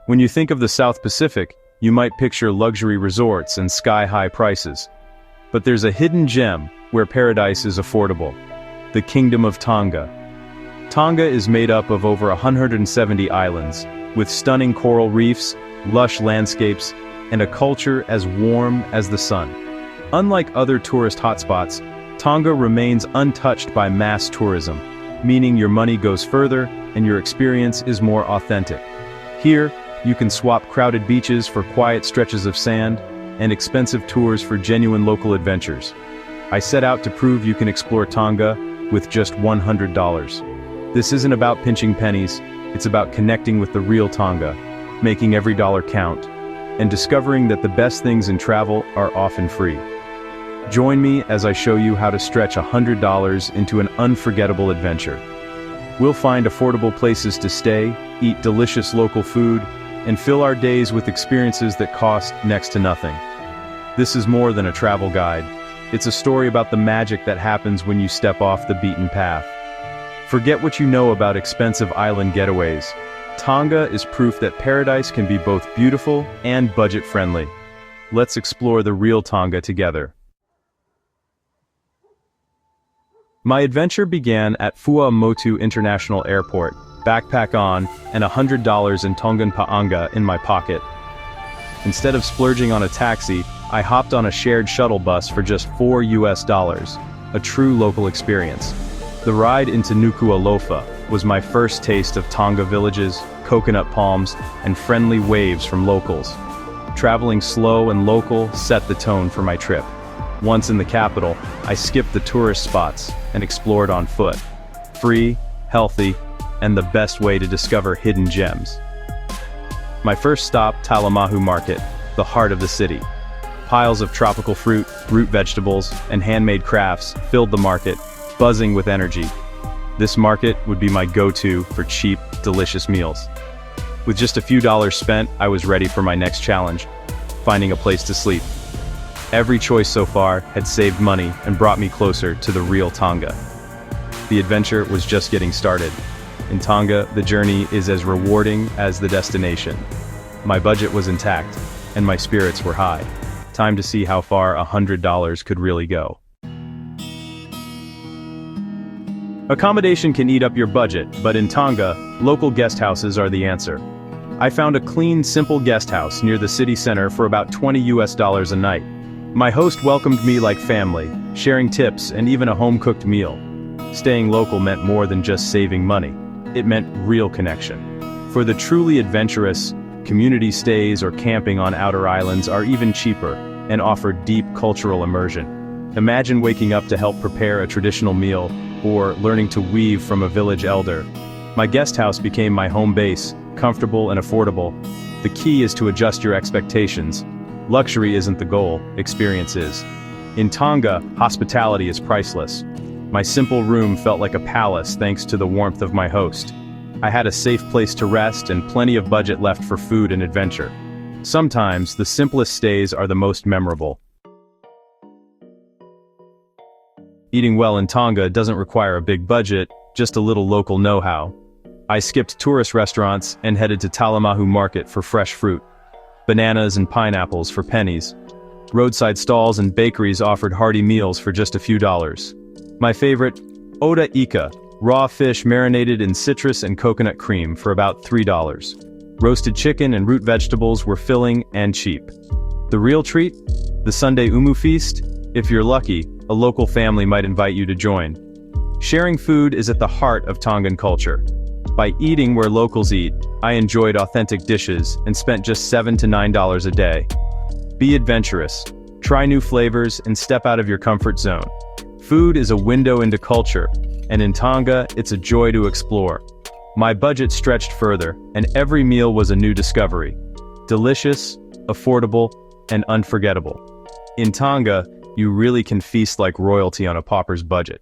When you think of the South Pacific, you might picture luxury resorts and sky-high prices. But there's a hidden gem where paradise is affordable: the Kingdom of Tonga. Tonga is made up of over 170 islands, with stunning coral reefs, lush landscapes, and a culture as warm as the sun. Unlike other tourist hotspots, Tonga remains untouched by mass tourism, meaning your money goes further and your experience is more authentic. Here, you can swap crowded beaches for quiet stretches of sand, and expensive tours for genuine local adventures. I set out to prove you can explore Tonga with just $100. This isn't about pinching pennies, it's about connecting with the real Tonga, making every dollar count, and discovering that the best things in travel are often free. Join me as I show you how to stretch $100 into an unforgettable adventure. We'll find affordable places to stay, eat delicious local food, and fill our days with experiences that cost next to nothing. This is more than a travel guide. It's a story about the magic that happens when you step off the beaten path. Forget what you know about expensive island getaways. Tonga is proof that paradise can be both beautiful and budget-friendly. Let's explore the real Tonga together. My adventure began at Fuamotu International Airport, backpack on, and $100 in Tongan pa'anga in my pocket. Instead of splurging on a taxi, I hopped on a shared shuttle bus for just $4, a true local experience. The ride into Nuku'alofa was my first taste of Tonga villages, coconut palms, and friendly waves from locals. Traveling slow and local set the tone for my trip. Once in the capital, I skipped the tourist spots and explored on foot. Free, healthy, and the best way to discover hidden gems. My first stop, Talamahu Market, the heart of the city. Piles of tropical fruit, root vegetables, and handmade crafts filled the market, buzzing with energy. This market would be my go-to for cheap, delicious meals. With just a few dollars spent, I was ready for my next challenge: finding a place to sleep. Every choice so far had saved money and brought me closer to the real Tonga. The adventure was just getting started. In Tonga, the journey is as rewarding as the destination. My budget was intact, and my spirits were high. Time to see how far $100 could really go. Accommodation can eat up your budget, but in Tonga, local guest houses are the answer. I found a clean, simple guest house near the city center for about $20 a night. My host welcomed me like family, sharing tips and even a home-cooked meal. Staying local meant more than just saving money. It meant real connection. For the truly adventurous, community stays or camping on outer islands are even cheaper and offer deep cultural immersion. Imagine waking up to help prepare a traditional meal or learning to weave from a village elder. My guest house became my home base, comfortable and affordable. The key is to adjust your expectations. Luxury isn't the goal, experience is. In Tonga, hospitality is priceless. My simple room felt like a palace thanks to the warmth of my host. I had a safe place to rest and plenty of budget left for food and adventure. Sometimes, the simplest stays are the most memorable. Eating well in Tonga doesn't require a big budget, just a little local know-how. I skipped tourist restaurants and headed to Talamahu Market for fresh fruit. Bananas and pineapples for pennies. Roadside stalls and bakeries offered hearty meals for just a few dollars. My favorite, Oda Ika, raw fish marinated in citrus and coconut cream for about $3. Roasted chicken and root vegetables were filling and cheap. The real treat? The Sunday Umu feast? If you're lucky, a local family might invite you to join. Sharing food is at the heart of Tongan culture. By eating where locals eat, I enjoyed authentic dishes and spent just $7 to $9 a day. Be adventurous, try new flavors, and step out of your comfort zone. Food is a window into culture, and in Tonga, it's a joy to explore. My budget stretched further, and every meal was a new discovery. Delicious, affordable, and unforgettable. In Tonga, you really can feast like royalty on a pauper's budget.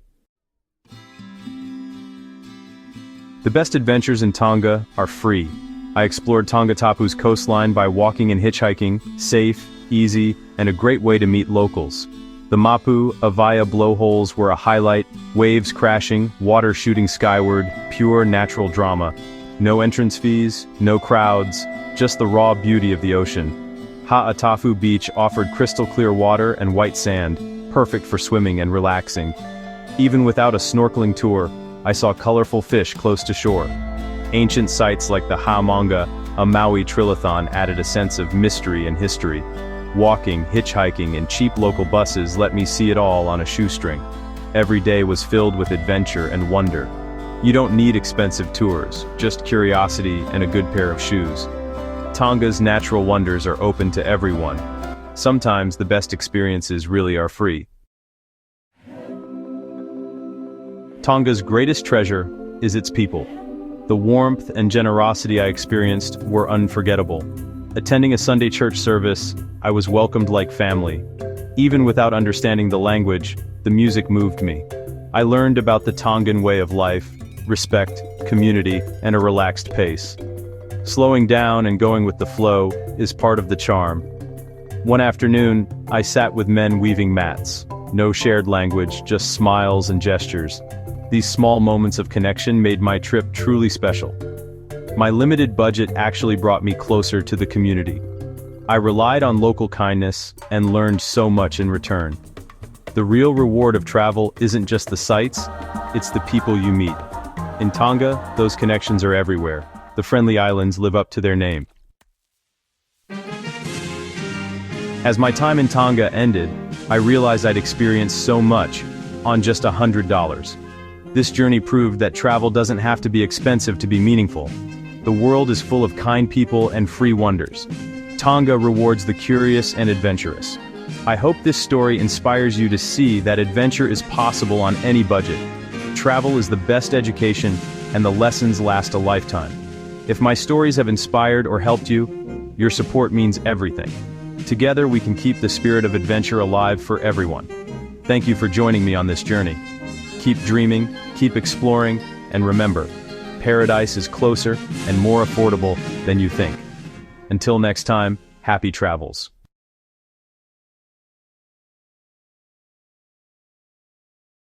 The best adventures in Tonga are free. I explored Tongatapu's coastline by walking and hitchhiking, safe, easy, and a great way to meet locals. The Mapu Avaya blowholes were a highlight, waves crashing, water shooting skyward, pure natural drama. No entrance fees, no crowds, just the raw beauty of the ocean. Ha'atafu Beach offered crystal clear water and white sand, perfect for swimming and relaxing. Even without a snorkeling tour, I saw colorful fish close to shore. Ancient sites like the Ha'amonga, a Maui trilathon added a sense of mystery and history. Walking, hitchhiking, and cheap local buses let me see it all on a shoestring. Every day was filled with adventure and wonder. You don't need expensive tours, just curiosity and a good pair of shoes. Tonga's natural wonders are open to everyone. Sometimes the best experiences really are free. Tonga's greatest treasure is its people. The warmth and generosity I experienced were unforgettable. Attending a Sunday church service, I was welcomed like family. Even without understanding the language, the music moved me. I learned about the Tongan way of life, respect, community, and a relaxed pace. Slowing down and going with the flow is part of the charm. One afternoon, I sat with men weaving mats. No shared language, just smiles and gestures. These small moments of connection made my trip truly special. My limited budget actually brought me closer to the community. I relied on local kindness and learned so much in return. The real reward of travel isn't just the sights, it's the people you meet. In Tonga, those connections are everywhere. The friendly islands live up to their name. As my time in Tonga ended, I realized I'd experienced so much on just $100. This journey proved that travel doesn't have to be expensive to be meaningful. The world is full of kind people and free wonders. Tonga rewards the curious and adventurous. I hope this story inspires you to see that adventure is possible on any budget. Travel is the best education, and the lessons last a lifetime. If my stories have inspired or helped you, your support means everything. Together we can keep the spirit of adventure alive for everyone. Thank you for joining me on this journey. Keep dreaming, keep exploring, and remember, paradise is closer and more affordable than you think. Until next time, happy travels.